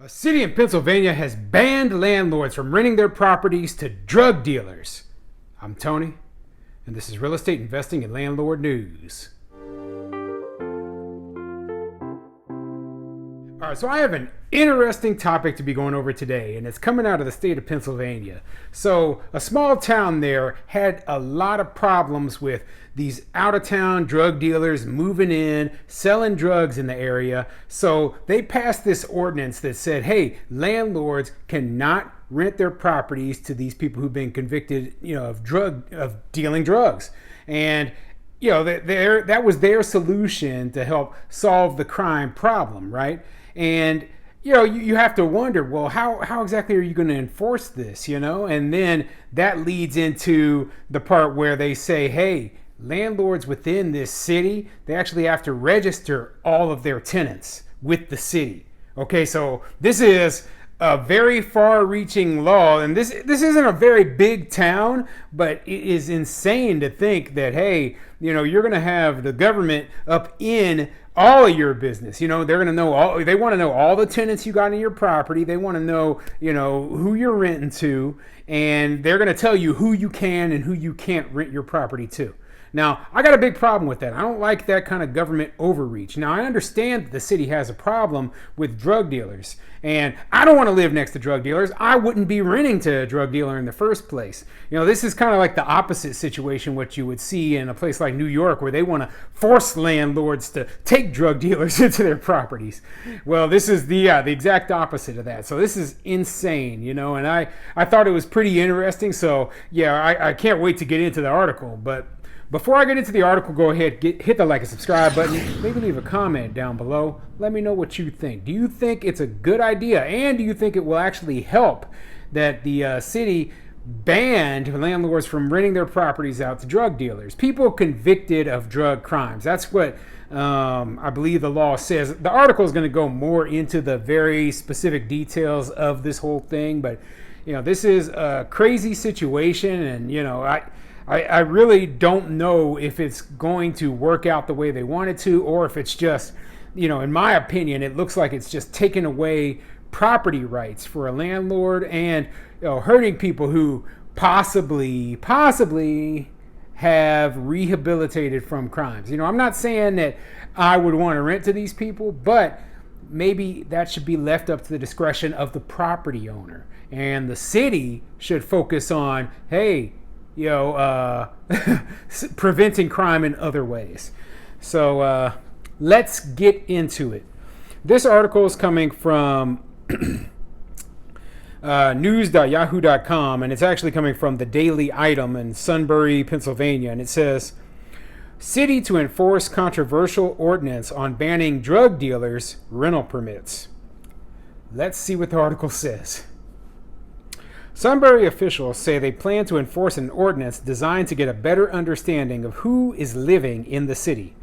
A city in Pennsylvania has banned landlords from renting their properties to drug dealers. I'm Tony, and this is Real Estate Investing and Landlord News. All right, so I have an interesting topic to be going over today, and it's coming out of the state of Pennsylvania. So a small town there had a lot of problems with these out-of-town drug dealers moving in, selling drugs in the area. So they passed this ordinance that said, hey, landlords cannot rent their properties to these people who've been convicted, of dealing drugs. And that was their solution to help solve the crime problem, right? And you have to wonder, well, how exactly are you going to enforce this, And then that leads into the part where they say, hey, landlords within this city, they actually have to register all of their tenants with the city. Okay, so this is a very far-reaching law, and this isn't a very big town, but it is insane to think that, hey, you're going to have the government up in all of your business. They're going to know they want to know all the tenants you got in your property. They want to know, who you're renting to, and they're going to tell you who you can and who you can't rent your property to. Now, I got a big problem with that. I don't like that kind of government overreach. Now, I understand that the city has a problem with drug dealers, and I don't want to live next to drug dealers. I wouldn't be renting to a drug dealer in the first place. This is kind of like the opposite situation, what you would see in a place like New York, where they want to force landlords to take drug dealers into their properties. Well, this is the exact opposite of that. So this is insane, and I thought it was pretty interesting. So, I can't wait to get into the article, but before I get into the article, go ahead, hit the like and subscribe button. Maybe leave a comment down below. Let me know what you think. Do you think it's a good idea? And do you think it will actually help that the city banned landlords from renting their properties out to drug dealers? People convicted of drug crimes. That's what I believe the law says. The article is going to go more into the very specific details of this whole thing. But, this is a crazy situation. And, I really don't know if it's going to work out the way they want it to, or if it's just, in my opinion, it looks like it's just taking away property rights for a landlord and hurting people who possibly have rehabilitated from crimes. I'm not saying that I would want to rent to these people, but maybe that should be left up to the discretion of the property owner. And the city should focus on, hey, preventing crime in other ways. So let's get into it. This article is coming from news.yahoo.com, and it's actually coming from the Daily Item in Sunbury, Pennsylvania. And it says, city to enforce controversial ordinance on banning drug dealers' rental permits. Let's see what the article says. Sunbury officials say they plan to enforce an ordinance designed to get a better understanding of who is living in the city.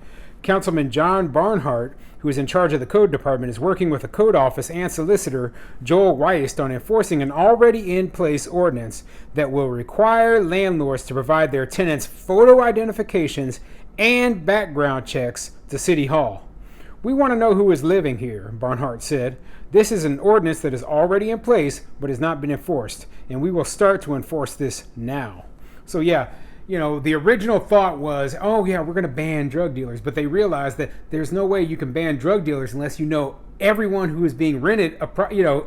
Councilman John Barnhart, who is in charge of the code department, is working with the code office and solicitor Joel Weist on enforcing an already in place ordinance that will require landlords to provide their tenants photo identifications and background checks to City Hall. We want to know who is living here, Barnhart said. This is an ordinance that is already in place but has not been enforced, and we will start to enforce this now. So the original thought was, we're going to ban drug dealers, but they realized that there's no way you can ban drug dealers unless you know everyone who is being rented,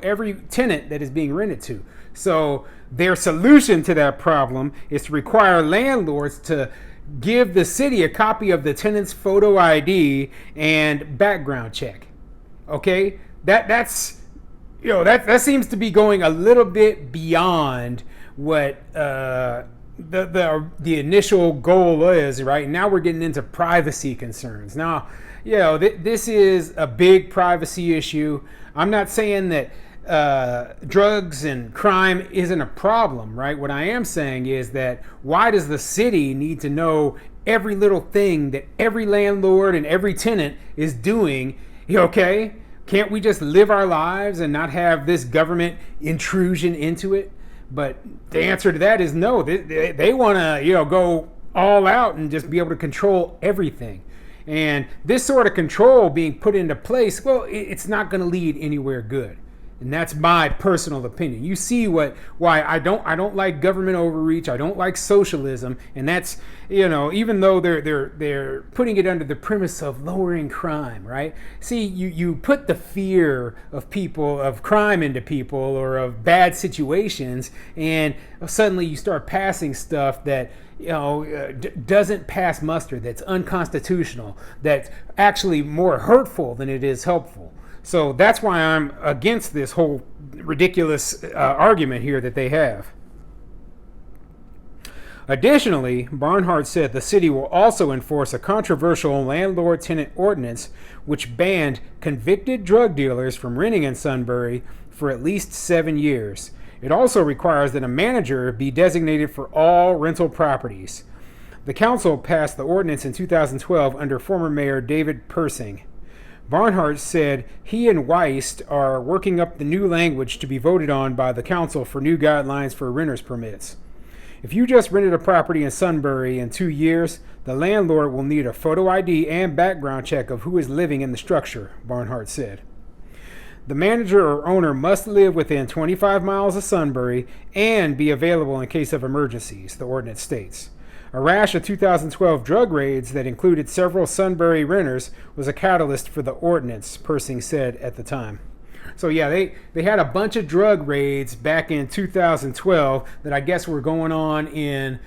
every tenant that is being rented to. So their solution to that problem is to require landlords to give the city a copy of the tenant's photo ID and background check. Okay, that seems to be going a little bit beyond what the initial goal is. Right now, we're getting into privacy concerns. Now, this is a big privacy issue. I'm not saying that drugs and crime isn't a problem, right? What I am saying is that why does the city need to know every little thing that every landlord and every tenant is doing? Okay, can't we just live our lives and not have this government intrusion into it? But the answer to that is no. They want to go all out and just be able to control everything. And this sort of control being put into place, well, it's not going to lead anywhere good. And that's my personal opinion. You see why I don't like government overreach. I don't like socialism, and that's, even though they're putting it under the premise of lowering crime, right? See, you put the fear of people, of crime into people, or of bad situations, and suddenly you start passing stuff that doesn't pass muster, that's unconstitutional, that's actually more hurtful than it is helpful. So that's why I'm against this whole ridiculous argument here that they have. Additionally, Barnhart said the city will also enforce a controversial landlord-tenant ordinance which banned convicted drug dealers from renting in Sunbury for at least 7 years. It also requires that a manager be designated for all rental properties. The council passed the ordinance in 2012 under former Mayor David Persing. Barnhart said he and Weist are working up the new language to be voted on by the council for new guidelines for renters permits. If you just rented a property in Sunbury in 2 years, the landlord will need a photo ID and background check of who is living in the structure, Barnhart said. The manager or owner must live within 25 miles of Sunbury and be available in case of emergencies, the ordinance states. A rash of 2012 drug raids that included several Sunbury renters was a catalyst for the ordinance, Persing said at the time. So yeah, they had a bunch of drug raids back in 2012 that I guess were going on in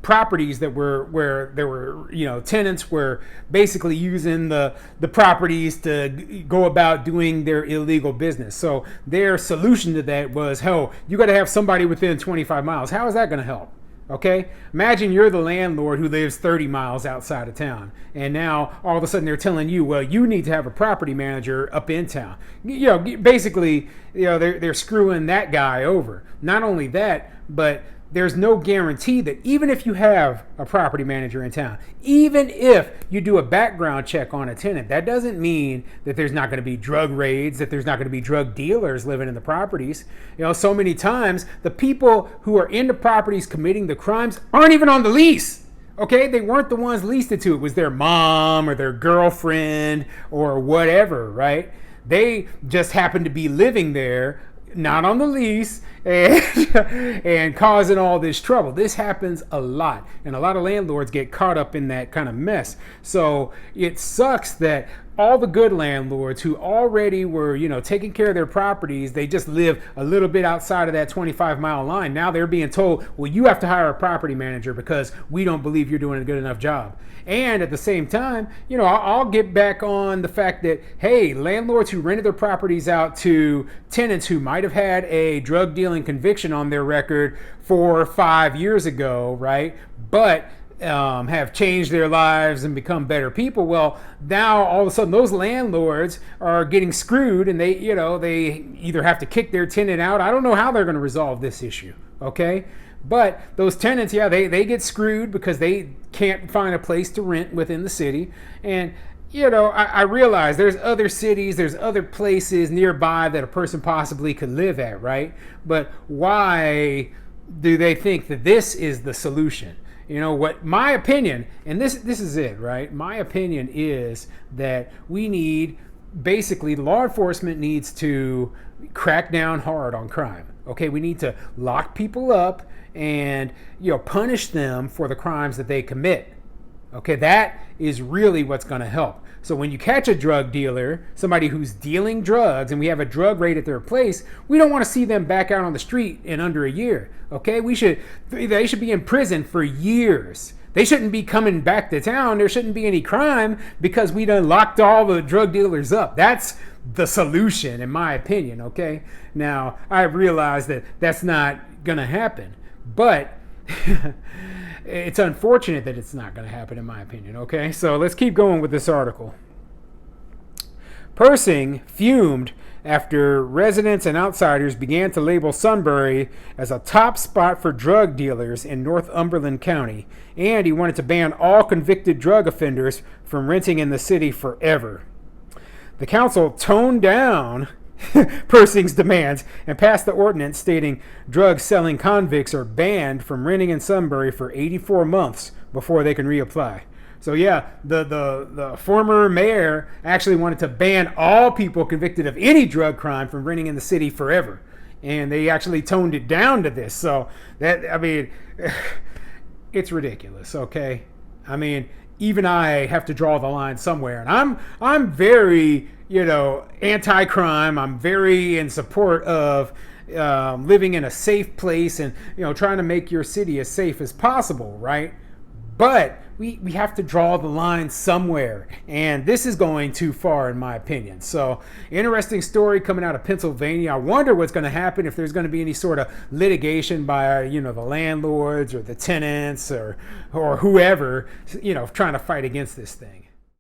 properties that were where there were, tenants were basically using the properties to go about doing their illegal business. So their solution to that was, hell, you got to have somebody within 25 miles. How is that going to help? Okay, imagine you're the landlord who lives 30 miles outside of town, and now all of a sudden they're telling you, well, you need to have a property manager up in town. Basically, they're screwing that guy over. Not only that, but there's no guarantee that even if you have a property manager in town, even if you do a background check on a tenant, that doesn't mean that there's not going to be drug raids, that there's not going to be drug dealers living in the properties. So many times the people who are in the properties committing the crimes aren't even on the lease. Okay, they weren't the ones leased it to. It was their mom or their girlfriend or whatever, right? They just happened to be living there, not on the lease, and causing all this trouble. This happens a lot, and a lot of landlords get caught up in that kind of mess. So it sucks that all the good landlords who already were, taking care of their properties, they just live a little bit outside of that 25-mile line. Now they're being told, well, you have to hire a property manager because we don't believe you're doing a good enough job. And at the same time, I'll get back on the fact that, hey, landlords who rented their properties out to tenants who might have had a drug dealing conviction on their record 4 or 5 years ago, right? But have changed their lives and become better people. Well, now all of a sudden those landlords are getting screwed, and they either have to kick their tenant out. I don't know how they're going to resolve this issue. Okay. But those tenants, they get screwed because they can't find a place to rent within the city. And, I realize there's other cities, there's other places nearby that a person possibly could live at, right? But why do they think that this is the solution? What my opinion, and this is it, right? My opinion is that we need, basically, law enforcement needs to crack down hard on crime. Okay, we need to lock people up and punish them for the crimes that they commit. Okay, that is really what's going to help. So when you catch a drug dealer, somebody who's dealing drugs, and we have a drug raid at their place, we don't want to see them back out on the street in under a year. Okay, they should be in prison for years. They shouldn't be coming back to town. There shouldn't be any crime because we done locked all the drug dealers up. That's the solution, in my opinion. Okay, now I realize that that's not going to happen, but it's unfortunate that it's not going to happen, in my opinion. Okay, so let's keep going with this article. Persing fumed after residents and outsiders began to label Sunbury as a top spot for drug dealers in Northumberland County, and he wanted to ban all convicted drug offenders from renting in the city forever. The council toned down Persing's demands and passed the ordinance stating drug-selling convicts are banned from renting in Sunbury for 84 months before they can reapply. So yeah, the former mayor actually wanted to ban all people convicted of any drug crime from renting in the city forever, and they actually toned it down to this. So that, I mean, it's ridiculous. Okay, I mean, even I have to draw the line somewhere, and I'm very, anti-crime. I'm very in support of living in a safe place, and trying to make your city as safe as possible, right? But we have to draw the line somewhere, and this is going too far in my opinion. So interesting story coming out of Pennsylvania. I wonder what's going to happen, if there's going to be any sort of litigation by the landlords or the tenants or whoever trying to fight against this thing.